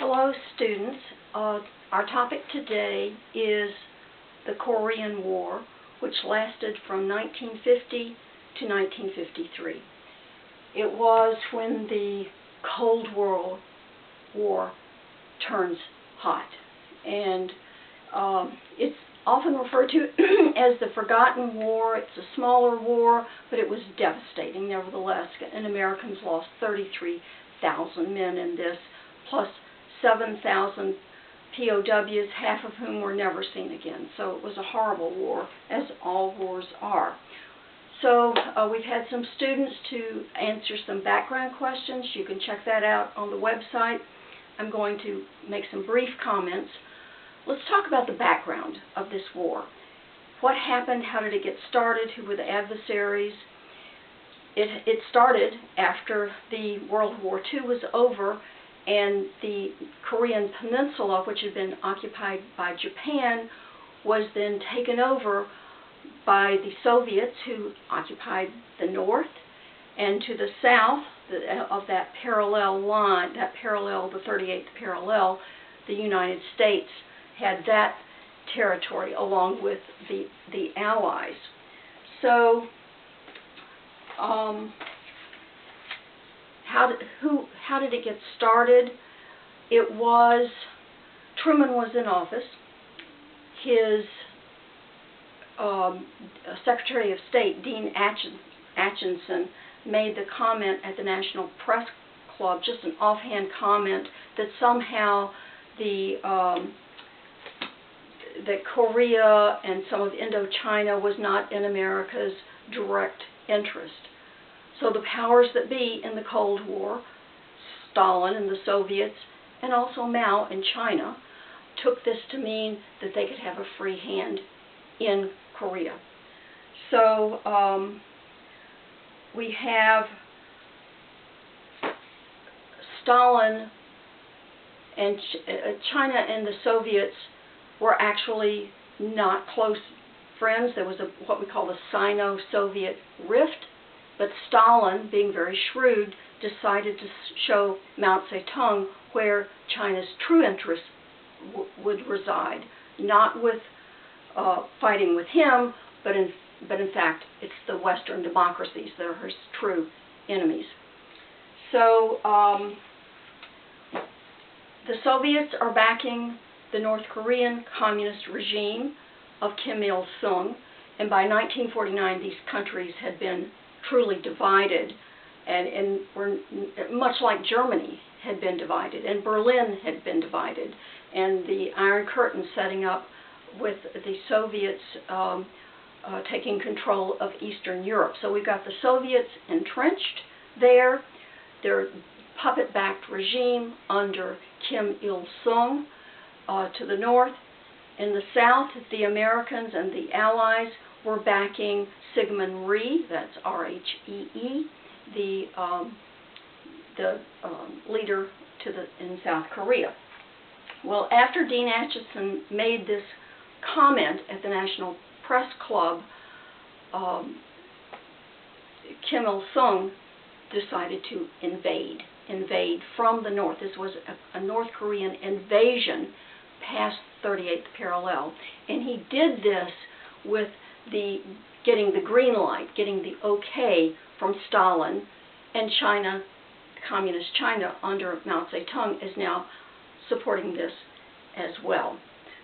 Hello students, our topic today is the Korean War, which lasted from 1950 to 1953. It was when the Cold War turns hot, and it's often referred to as the Forgotten War. It's a smaller war, but it was devastating nevertheless, and Americans lost 33,000 men in this, plus 7,000 POWs, half of whom were never seen again. So it was a horrible war, as all wars are. So we've had some students to answer some background questions. You can check that out on the website. I'm going to make some brief comments. Let's talk about the background of this war. What happened? How did it get started? Who were the adversaries? It started after the World War II was over, and the Korean Peninsula, which had been occupied by Japan, was then taken over by the Soviets, who occupied the north, and to the south of that parallel line, the 38th parallel, the United States had that territory along with the Allies. So how did it get started? It was, Truman was in office. His Secretary of State, Dean Acheson, made the comment at the National Press Club, just an offhand comment, that somehow that Korea and some of Indochina was not in America's direct interest. So the powers that be in the Cold War, Stalin and the Soviets, and also Mao in China, took this to mean that they could have a free hand in Korea. So we have Stalin and China and the Soviets were actually not close friends. There was what we call the Sino-Soviet rift, but Stalin, being very shrewd, decided to show Mao Zedong where China's true interests would reside, not with fighting with him, but in fact it's the Western democracies that are his true enemies. So the Soviets are backing the North Korean communist regime of Kim Il-sung, and by 1949 these countries had been truly divided, and were much like Germany had been divided, and Berlin had been divided, and the Iron Curtain setting up with the Soviets taking control of Eastern Europe. So we've got the Soviets entrenched there, their puppet-backed regime under Kim Il-sung to the north. In the south, the Americans and the Allies were backing Syngman Rhee, that's R-H-E-E, the leader in South Korea. Well, after Dean Acheson made this comment at the National Press Club, Kim Il-sung decided to invade from the north. This was a North Korean invasion past 38th parallel, and he did this with getting the green light, getting the okay from Stalin, and China, Communist China under Mao Zedong, is now supporting this as well.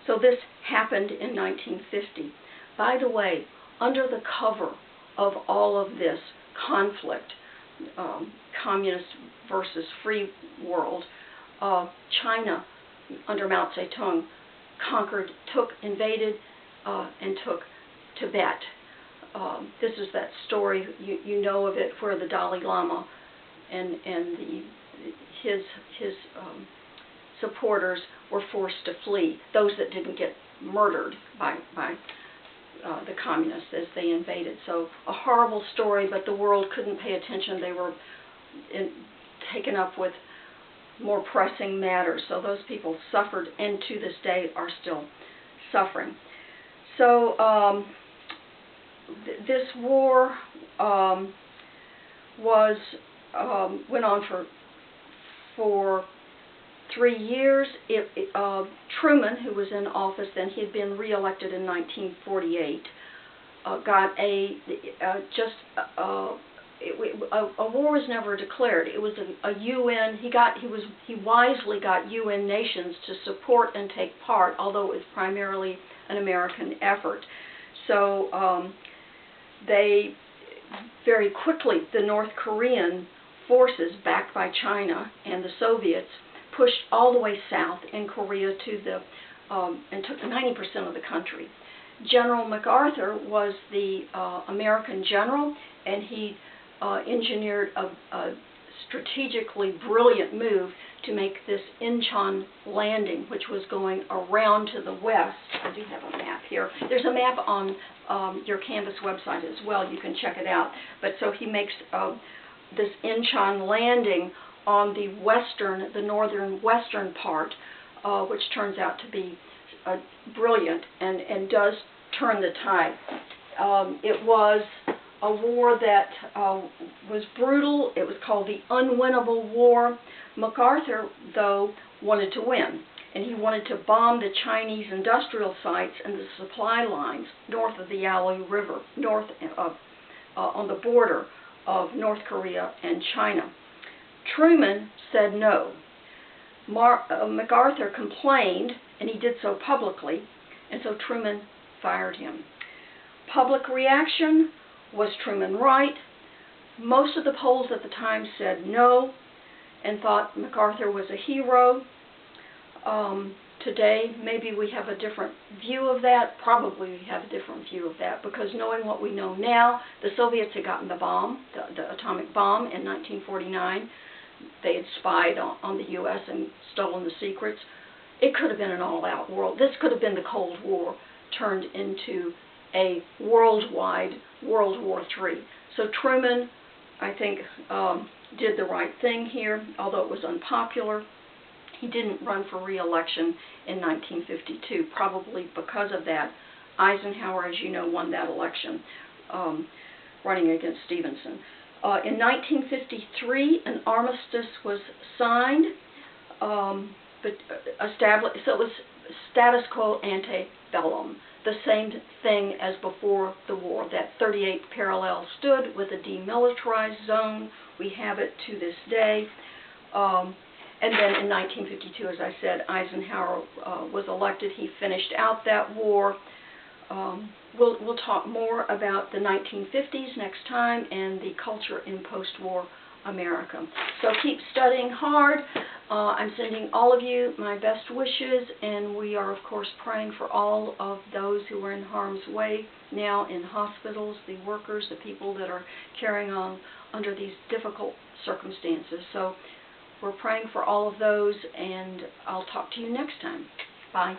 So this happened in 1950. By the way, under the cover of all of this conflict, communist versus free world, China under Mao Zedong invaded and took Tibet. This is that story, you know of it, where the Dalai Lama and his supporters were forced to flee, those that didn't get murdered by the communists as they invaded. So a horrible story, but the world couldn't pay attention. They were taken up with more pressing matters. So those people suffered, and to this day are still suffering. So this war went on for 3 years, Truman, who was in office then, he had been reelected in 1948, got a war was never declared. It was a UN. He wisely got UN nations to support and take part, although it was primarily an American effort. So they very quickly, the North Korean forces, backed by China and the Soviets, pushed all the way south in Korea to the and took 90% of the country. General MacArthur was the American general, and he engineered a strategically brilliant move to make this Incheon landing, which was going around to the west. I do have a map here. There's a map on your Canvas website as well. You can check it out. But so he makes this Incheon landing on the northern western part, which turns out to be brilliant and does turn the tide. It was a war that was brutal. It was called the Unwinnable War. MacArthur, though, wanted to win, and he wanted to bomb the Chinese industrial sites and the supply lines north of the Yalu River, on the border of North Korea and China. Truman said no. MacArthur complained, and he did so publicly, and so Truman fired him. Public reaction: was Truman right? Most of the polls at the time said no and thought MacArthur was a hero. Today, maybe we have a different view of that. Probably we have a different view of that, because knowing what we know now, the Soviets had gotten the bomb, the atomic bomb, in 1949. They had spied on the U.S. and stolen the secrets. It could have been an all-out world. This could have been the Cold War turned into a worldwide World War III. So Truman, I think, did the right thing here, although it was unpopular. He didn't run for re-election in 1952. Probably because of that, Eisenhower, as you know, won that election, running against Stevenson. In 1953, an armistice was signed, so it was status quo ante bellum, the same thing as before the war. That 38 parallel stood with a demilitarized zone. We have it to this day. And then in 1952, as I said, Eisenhower was elected. He finished out that war. We'll talk more about the 1950s next time and the culture in post-war America. So keep studying hard. I'm sending all of you my best wishes, and we are, of course, praying for all of those who are in harm's way now in hospitals, the workers, the people that are carrying on under these difficult circumstances. So we're praying for all of those, and I'll talk to you next time. Bye.